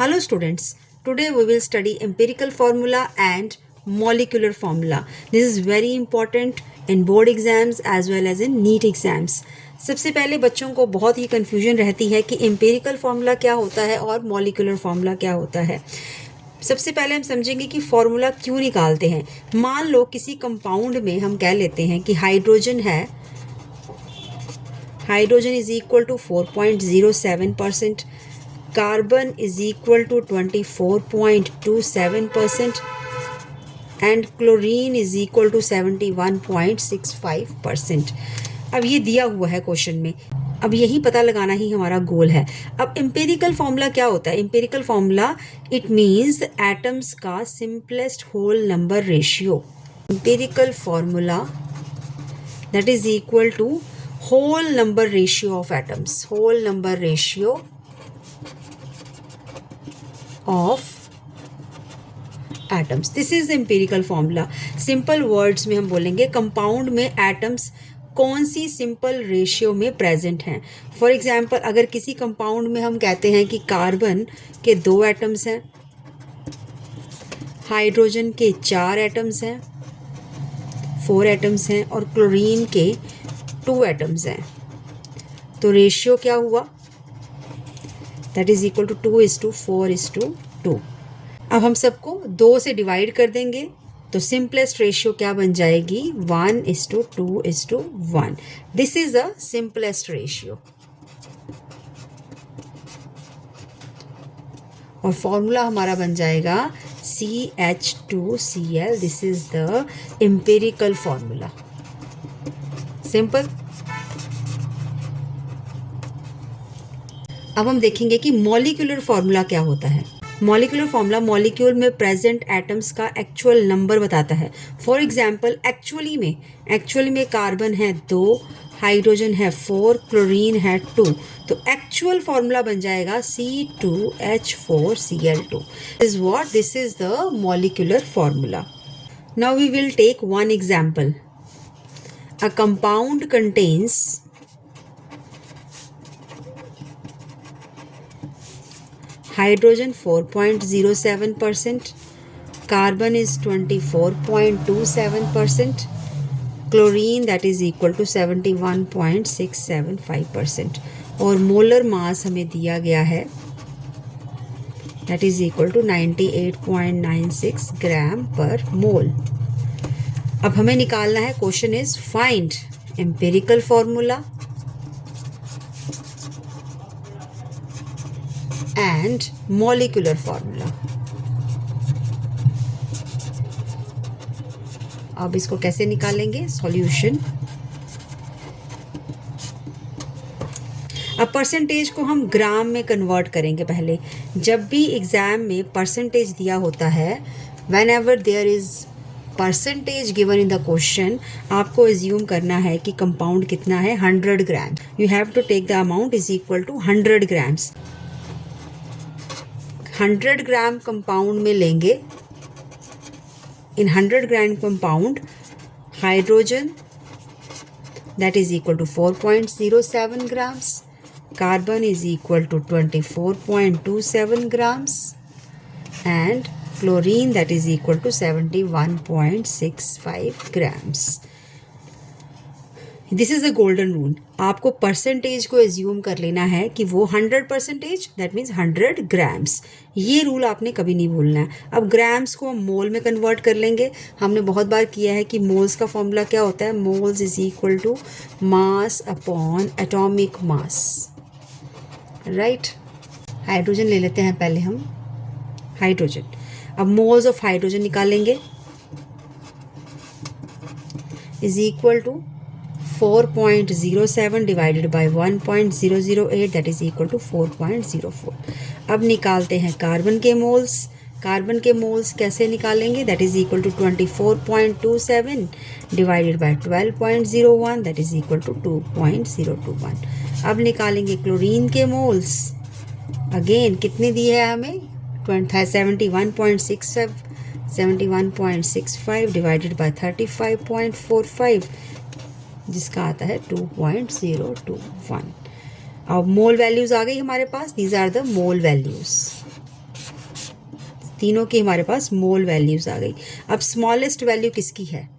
Hello students, today we will study empirical formula and molecular formula. This is very important in board exams as well as in NEET exams. सबसे पहले बच्चों को बहुत ही confusion रहती है कि empirical formula क्या होता है और मॉलिक्यूलर फार्मूला क्या होता है। सबसे पहले हम समझेंगे कि फार्मूला क्यों निकालते हैं। मान लो किसी कंपाउंड में हम कह लेते हैं कि हाइड्रोजन है, hydrogen is equal to 4.07%, carbon is equal to 24.27% and chlorine is equal to 71.65%। अब ये दिया हुआ है क्वेश्चन में, अब यही पता लगाना ही हमारा गोल है। अब एम्पेरिकल फॉर्मूला क्या होता है? Empirical formula it means atoms का simplest whole number ratio. Empirical formula that is equal to whole number ratio of atoms, whole number ratio of atoms. This is the empirical formula. Simple words में हम बोलेंगे compound में atoms कौन सी simple ratio में present हैं। For example अगर किसी compound में हम कहते हैं कि कार्बन के 2 एटम्स हैं, हाइड्रोजन के 4 एटम्स हैं, 4 एटम्स हैं और क्लोरीन के 2 एटम्स हैं, तो रेशियो क्या हुआ? That is equal to 2:4:2। अब हम सबको 2 से डिवाइड कर देंगे तो सिंपलेस्ट रेशियो क्या बन जाएगी? 1:2:1। This is a simplest ratio और फॉर्मूला हमारा बन जाएगा CH2Cl। This is the empirical formula. Simple. अब हम देखेंगे कि मॉलिक्यूलर फार्मूला क्या होता है। मॉलिक्यूलर फार्मूला मॉलिक्यूल में प्रेजेंट एटम्स का एक्चुअल नंबर बताता है। फॉर एग्जांपल एक्चुअली में कार्बन है 2, हाइड्रोजन है 4, क्लोरीन है 2, तो एक्चुअल फार्मूला बन जाएगा C2H4Cl2। This is the molecular formula. Now we will take one example. A compound contains hydrogen 4.07%, carbon is 24.27%, chlorine that is equal to 71.675% और molar mass हमें दिया गया है that is equal to 98.96 ग्राम पर मोल। अब हमें निकालना है, question is find empirical formula and molecular formula। अब इसको कैसे निकालेंगे? सॉल्यूशन। अब परसेंटेज को हम ग्राम में कन्वर्ट करेंगे। पहले जब भी एग्जाम में परसेंटेज दिया होता है, whenever there is percentage given in the question, आपको एज्यूम करना है कि कंपाउंड कितना है, 100 gram. You have to take the amount is equal to 100 grams. 100 gram compound में लेंगे, in 100 gram compound hydrogen that is equal to 4.07 grams, carbon is equal to 24.27 grams and chlorine that is equal to 71.65 grams. This is a golden rule. आपको percentage को assume कर लेना है कि वो 100% that means 100 grams. ये rule आपने कभी नहीं भूलना है। अब ग्राम्स को हम मोल में कन्वर्ट कर लेंगे। हमने बहुत बार किया है कि मोल्स का फॉर्मूला क्या होता है? Moles is equal to mass upon atomic mass, right. Hydrogen ले लेते हैं पहले हम, हाइड्रोजन। अब मोल्स ऑफ हाइड्रोजन निकालेंगे is equal to 4.07 divided by 1.008 that is equal to 4.04। अब निकालते हैं कार्बन के मोल्स। कार्बन के मोल्स कैसे निकालेंगे? That is equal to 24.27 divided by 12.01 that is equal to 2.021। अब निकालेंगे क्लोरीन के मोल्स। अगेन कितने दिए हैं हमें? 71.65 डिवाइडेड बाय 35.45 जिसका आता है 2.021। अब मोल वैल्यूज आ गई हमारे पास। These are the mole values. तीनों की हमारे पास मोल वैल्यूज़ आ गई। अब स्मॉलेस्ट वैल्यू किसकी है,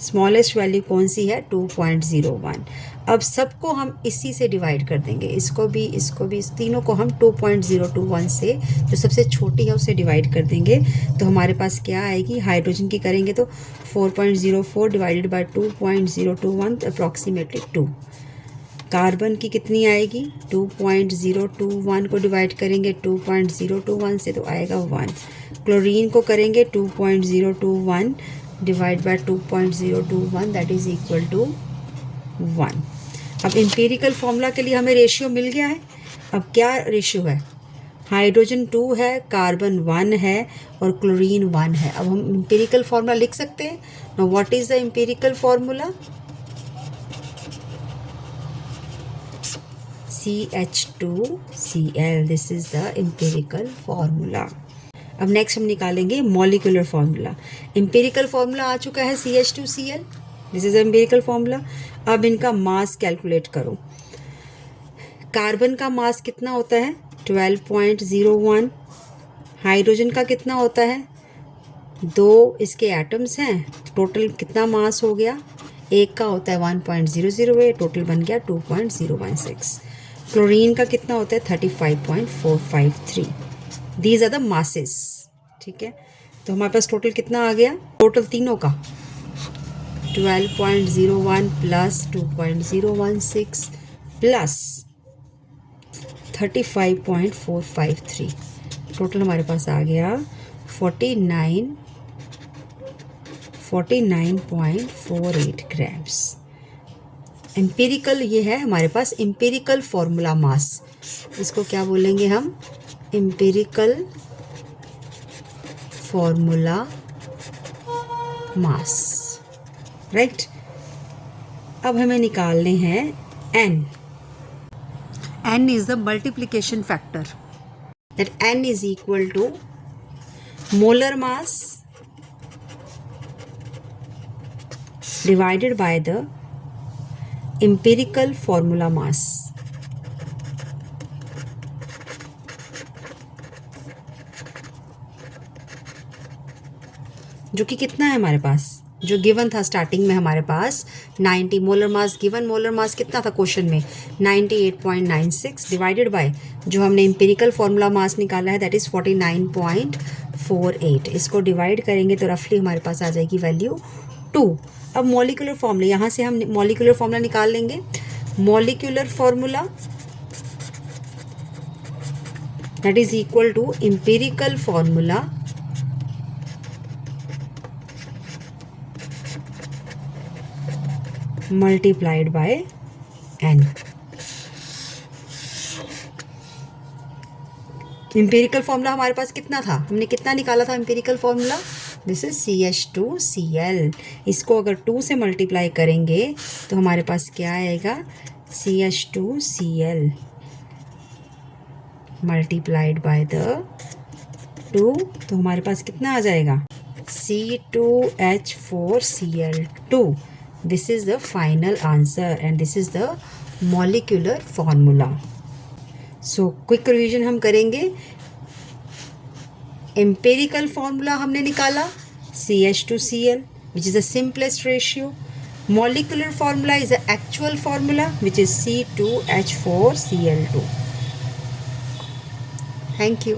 स्मॉलेस्ट वैल्यू कौन सी है, 2.01। अब सबको हम इसी से डिवाइड कर देंगे, इसको भी, इस तीनों को हम 2.021 से, जो सबसे छोटी है उससे डिवाइड कर देंगे। तो हमारे पास क्या आएगी, हाइड्रोजन की करेंगे तो 4.04 डिवाइडेड बाय 2.021 अप्रॉक्सीमेटली 2। कार्बन की कितनी आएगी, 2.021 को डिवाइड करेंगे 2.021 से तो आएगा 1। क्लोरीन को करेंगे 2.021 divide by 2.021 that is equal to 1। अब एम्पिरिकल फॉर्मूला के लिए हमें रेशियो मिल गया है। अब क्या रेशियो है, हाइड्रोजन 2 है, कार्बन 1 है और क्लोरीन 1 है। अब हम एम्पिरिकल फॉर्मूला लिख सकते हैं। Now what is the empirical formula, CH2Cl, this is the empirical formula. अब नेक्स्ट हम निकालेंगे मॉलिक्यूलर फॉर्मूला। एम्पिरिकल फॉर्मूला आ चुका है CH2Cl, this is empirical formula. अब इनका मास कैलकुलेट करो। कार्बन का मास कितना होता है, 12.01। हाइड्रोजन का कितना होता है, 2 इसके एटम्स हैं, टोटल कितना मास हो गया, एक का होता है 1.008, टोटल बन गया 2.016। क्लोरीन का कितना होता है 35.453। दीज आर द मासेस, ठीक है। तो हमारे पास टोटल कितना आ गया, टोटल तीनों का 12.01 प्लस 2.016 प्लस 35.453, टोटल हमारे पास आ गया 49.48 ग्राम्स। एम्पिरिकल ये है हमारे पास एम्पिरिकल फॉर्मूला मास, इसको क्या बोलेंगे हम, एम्पिरिकल फॉर्मूला मास, राइट। अब हमें निकालने हैं n। n is the multiplication factor, that n is equal to molar mass divided by the empirical formula mass। जो कि कितना है हमारे पास, जो गिवन था स्टार्टिंग में हमारे पास 90 molar mass given, molar mass कितना था क्वेश्चन में 98.96 डिवाइडेड बाय जो हमने एम्पिरिकल फॉर्मूला मास निकाला है दैट इज़ 49.48। इसको डिवाइड करेंगे तो रफली हमारे पास आ जाएगी वैल्यू 2। अब मॉलिक्यूलर फॉर्मूला, यहाँ से हम मॉलिक्यूलर फॉर्मूला निकाल लेंगे। Molecular formula that is equal to empirical formula multiplied by n। Empirical formula हमारे पास कितना था, हमने कितना निकाला था empirical formula, this is CH2Cl। इसको अगर 2 से मल्टीप्लाई करेंगे तो हमारे पास क्या आएगा, CH2Cl मल्टीप्लाइड बाय द 2, तो हमारे पास कितना आ जाएगा C2H4Cl2। This is the final answer and this is the molecular formula. So quick revision हम करेंगे। empirical formula हमने निकाला CH2Cl which is the simplest ratio. Molecular formula is the actual formula which is C2H4Cl2. Thank you.